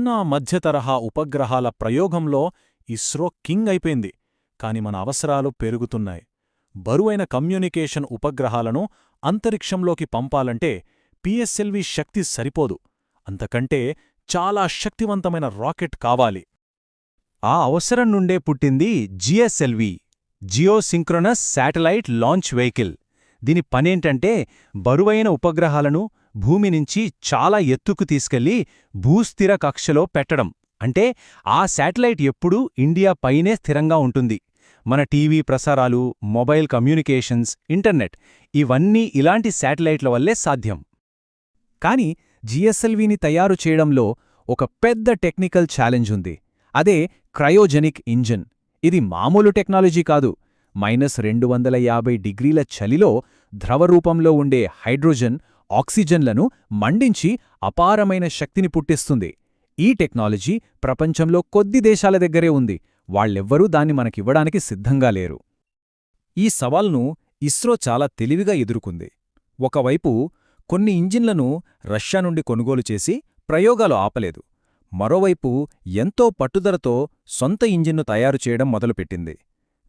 చిన్న మధ్యతరహా ఉపగ్రహాల ప్రయోగంలో ఇస్రో కింగ్ అయిపోయింది. కాని మన అవసరాలు పెరుగుతున్నాయి. బరువైన కమ్యూనికేషన్ ఉపగ్రహాలను అంతరిక్షంలోకి పంపాలంటే పిఎస్ఎల్వి శక్తి సరిపోదు. అంతకంటే చాలా శక్తివంతమైన రాకెట్ కావాలి. ఆ అవసరం నుండే పుట్టింది GSLV, geosynchronous satellite launch vehicle. దీని పనేంటంటే బరువైన ఉపగ్రహాలను భూమి నుంచి చాలా ఎత్తుకు తీసుకెళ్లి భూస్థిర కక్షలో పెట్టడం. అంటే ఆ శాటిలైట్ ఎప్పుడూ ఇండియా పైనే స్థిరంగా ఉంటుంది. మన టీవీ ప్రసారాలు, మొబైల్ కమ్యూనికేషన్స్, ఇంటర్నెట్ ఇవన్నీ ఇలాంటి శాటిలైట్ల వల్లే సాధ్యం. కాని జిఎస్ఎల్విని తయారు చేయడంలో ఒక పెద్ద టెక్నికల్ ఛాలెంజ్ ఉంది. అదే క్రయోజెనిక్ ఇంజిన్. ఇది మామూలు టెక్నాలజీ కాదు. -250 డిగ్రీల చలిలో ద్రవరూపంలో ఉండే హైడ్రోజన్, ఆక్సిజన్లను మండించి అపారమైన శక్తిని పుట్టిస్తుంది. ఈ టెక్నాలజీ ప్రపంచంలో కొద్ది దేశాల దగ్గరే ఉంది. వాళ్ళెవ్వరూ దాన్ని మనకివ్వడానికి సిద్ధంగా లేరు. ఈ సవాల్ను ఇస్రో చాలా తెలివిగా ఎదుర్కొంది. ఒకవైపు కొన్ని ఇంజిన్లను రష్యా నుండి కొనుగోలు చేసి ప్రయోగాలు ఆపలేదు. మరోవైపు ఎంతో పట్టుదలతో సొంత ఇంజిన్ను తయారు చేయడం మొదలుపెట్టింది.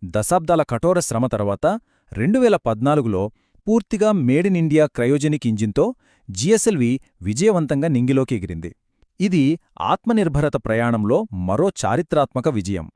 దశాబ్దాల కఠోర శ్రమ తర్వాత 2014లో పూర్తిగా మేడ్ ఇన్ ఇండియా క్రయోజెనిక్ ఇంజిన్తో జిఎస్ఎల్వి విజయవంతంగా నింగిలోకి ఎగిరింది. ఇది ఆత్మనిర్భరత ప్రయాణంలో మరో చారిత్రాత్మక విజయం.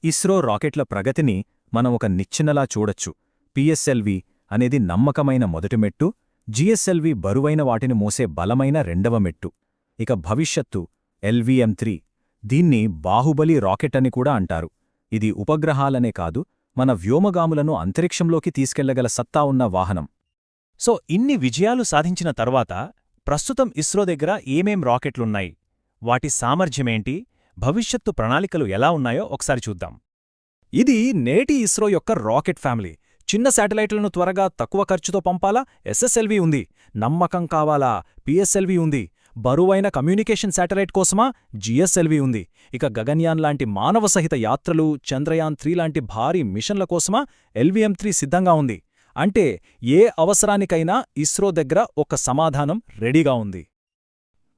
ఇస్రో రాకెట్ల ప్రగతిని మనం ఒక నిచ్చెనలా చూడొచ్చు. పిఎస్ఎల్వి అనేది నమ్మకమైన మొదటి మెట్టు, జిఎస్ఎల్వి బరువైన వాటిని మోసే బలమైన రెండవ మెట్టు. ఇక భవిష్యత్తు LVM-3. దీన్ని బాహుబలి రాకెట్ అని కూడా అంటారు. ఇది ఉపగ్రహాలనే కాదు, మన వ్యోమగాములను అంతరిక్షంలోకి తీసుకెళ్లగల సత్తా ఉన్న వాహనం. సో ఇన్ని విజయాలు సాధించిన తర్వాత ప్రస్తుతం ఇస్రో దగ్గర ఏమేం రాకెట్లున్నాయి, వాటి సామర్థ్యమేంటి, భవిష్యత్తు ప్రణాళికలు ఎలా ఉన్నాయో ఒకసారి చూద్దాం. ఇది నేటి ఇస్రో యొక్క రాకెట్ ఫ్యామిలీ. చిన్న శాటిలైట్లను త్వరగా తక్కువ ఖర్చుతో పంపాలా? SSLV ఉంది. నమ్మకం కావాలా? PSLV ఉంది. బరువైన కమ్యూనికేషన్ శాటిలైట్ కోసమా? GSLV ఉంది. ఇక గగన్యాన్ లాంటి మానవసహిత యాత్రలు, చంద్రయాన్-3 లాంటి భారీ మిషన్ల కోసమా? LVM-3 సిద్ధంగా ఉంది. అంటే ఏ అవసరానికైనా ఇస్రో దగ్గర ఒక సమాధానం రెడీగా ఉంది.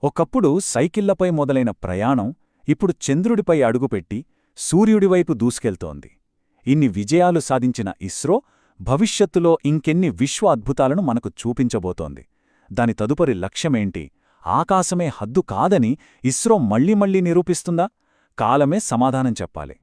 ఒకప్పుడు సైకిళ్లపై మొదలైన ప్రయాణం ఇప్పుడు చంద్రుడిపై అడుగుపెట్టి సూర్యుడివైపు దూసుకెళ్తోంది. ఇన్ని విజయాలు సాధించిన ఇస్రో భవిష్యత్తులో ఇంకెన్ని విశ్వ అద్భుతాలను మనకు చూపించబోతోంది. దాని తదుపరి లక్ష్యమేంటి? ఆకాశమే హద్దు కాదని ఇస్రో మళ్లీ నిరూపిస్తుందా? కాలమే సమాధానం చెప్పాలి.